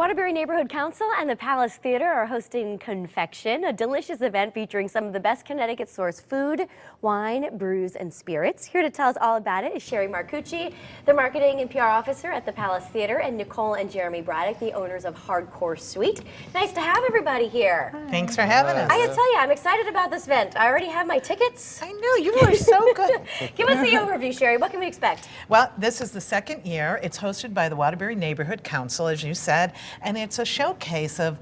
Waterbury Neighborhood Council and the Palace Theater are hosting CONNFection, a delicious event featuring some of the best Connecticut-sourced food, wine, brews, and spirits. Here to tell us all about it is Sherry Marcucci, the Marketing and PR Officer at the Palace Theater, and Nicole and Jeremy Braddock, the owners of Hardcore Sweet. Nice to have everybody here. Hi. Thanks for having us. I gotta tell you, I'm excited about this event. I already have my tickets. I know, you are so good. Give us the overview, Sherry. What can we expect? Well, this is the second year. It's hosted by the Waterbury Neighborhood Council, as you said, and it's a showcase of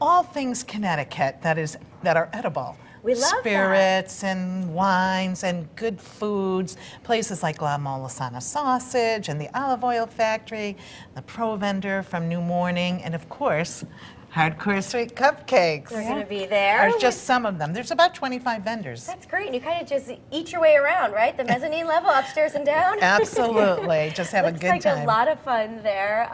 all things Connecticut that are edible. We love spirits and wines and good foods. Places like La Molisana Sausage and the Olive Oil Factory, the Pro Vendor from New Morning, and of course, Hardcore Sweet Cupcakes. We're going to be there. There's just some of them. There's about 25 vendors. That's great. And you kind of just eat your way around, right? The mezzanine level, upstairs and down. Absolutely. Just have a good time. Looks like a lot of fun there.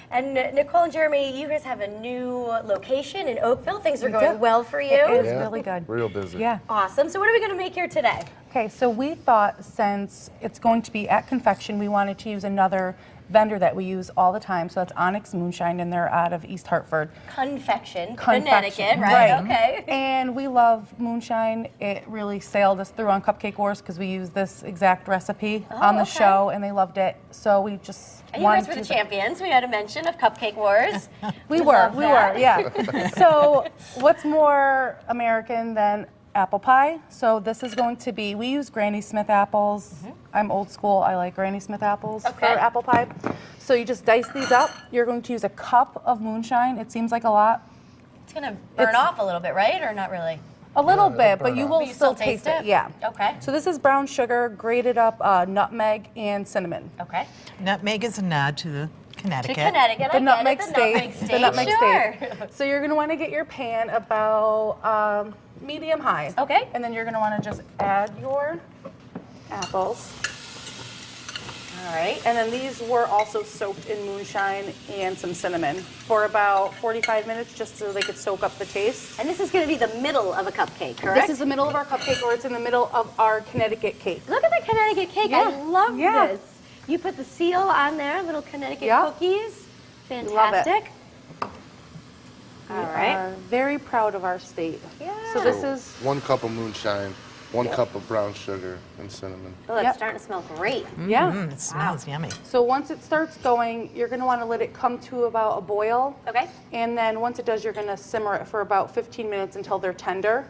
And Nicole and Jeremy, you guys have a new location in Oakville. Things are going well for you. It is really good. Real busy. Yeah. Awesome. So what are we going to make here today? Okay, so we thought since it's going to be at CONNFection, we wanted to use another vendor that we use all the time. So that's Onyx Moonshine, and they're out of East Hartford. CONNFection, Connecticut, right? Okay. And we love moonshine. It really sailed us through on Cupcake Wars because we used this exact recipe on the show, and they loved it. So we just and you guys were the champions. We had a mention of Cupcake Wars. we were, yeah. So what's more American than apple pie? So this is going to be, we use Granny Smith apples. I'm old school, I like Granny Smith apples for apple pie. So you just dice these up. You're going to use a cup of moonshine. It seems like a lot. It's going to burn off a little bit, right? Or not really? A little bit, but you will still taste it. Yeah. Okay. So this is brown sugar, grated up nutmeg, and cinnamon. Okay. Nutmeg is a nod to Connecticut. To Connecticut, the nutmeg state. The nutmeg sure. state. So you're going to want to get your pan about medium high. Okay. And then you're going to want to just add your apples. All right. And then these were also soaked in moonshine and some cinnamon for about 45 minutes just so they could soak up the taste. And this is going to be the middle of a cupcake, correct? This is the middle of our cupcake, or it's in the middle of our Connecticut cake. Look at the Connecticut cake. Yeah. I love Yeah. this. You put the seal on there, little Connecticut cookies. Fantastic. Love it. All We right. are very proud of our state. Yeah. So this is 1 cup of moonshine, 1 cup of brown sugar and cinnamon. Oh, it's starting to smell great. It smells yummy. So once it starts going, you're going to want to let it come to about a boil. Okay. And then once it does, you're going to simmer it for about 15 minutes until they're tender.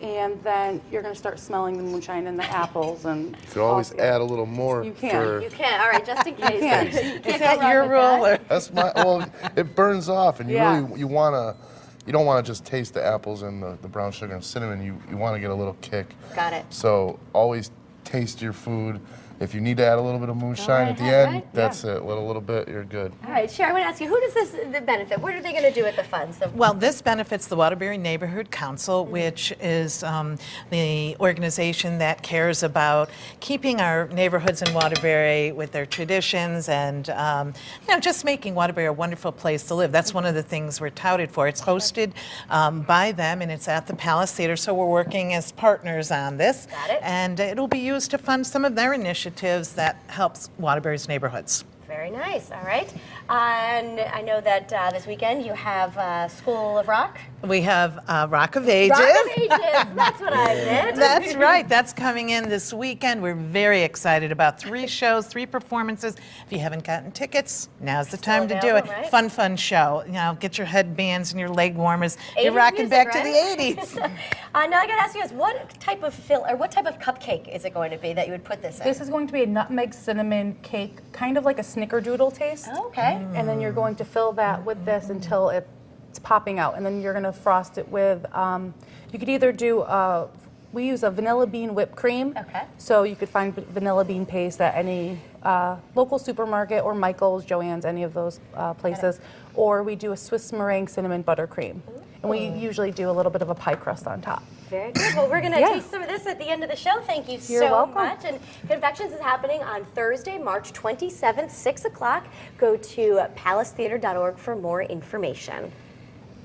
And then you're going to start smelling the moonshine and the apples. And You could always add a little more. You can. For, You can. All right, just in case. can. Is that your rule? Or? that's my. Well, it burns off, and you Yeah. really you don't want to just taste the apples and the brown sugar and cinnamon. You want to get a little kick. Got it. So always taste your food. If you need to add a little bit of moonshine at the ahead, end, right? that's it. Let a little bit, you're good. All right, Sherry, I want to ask you, who does this benefit? What are they going to do at the funds? Well, this benefits the Waterbury Neighborhood Council, which is the organization that cares about keeping our neighborhoods in Waterbury with their traditions and just making Waterbury a wonderful place to live. That's one of the things we're touted for. It's hosted by them, and it's at the Palace Theater, so we're working as partners on this. Got it. And it'll be used to fund some of their initiatives that helps Waterbury's neighborhoods. Very nice. All right. And I know that this weekend you have School of Rock. We have Rock of Ages. Rock of Ages. That's what I meant. That's right. That's coming in this weekend. We're very excited about 3 shows, 3 performances. If you haven't gotten tickets, now's the time to do it. Right? Fun show. You know, get your headbands and your leg warmers. 80s You're rocking music, back right? to the 80s. Now I got to ask you guys, what type of what type of cupcake is it going to be that you would put this in? This is going to be a nutmeg cinnamon cake, kind of like a snickerdoodle taste. Oh, okay. And then you're going to fill that with this until it's popping out. And then you're going to frost it with, you could either do, we use a vanilla bean whipped cream. Okay. So you could find vanilla bean paste at any local supermarket or Michael's, Joann's, any of those places. Or we do a Swiss meringue cinnamon buttercream. And we usually do a little bit of a pie crust on top. Very good. Well, we're going to taste some of this at the end of the show. Thank you You're so welcome. much. And CONNFections is happening on Thursday, March 27th, 6 o'clock. Go to palacetheater.org for more information.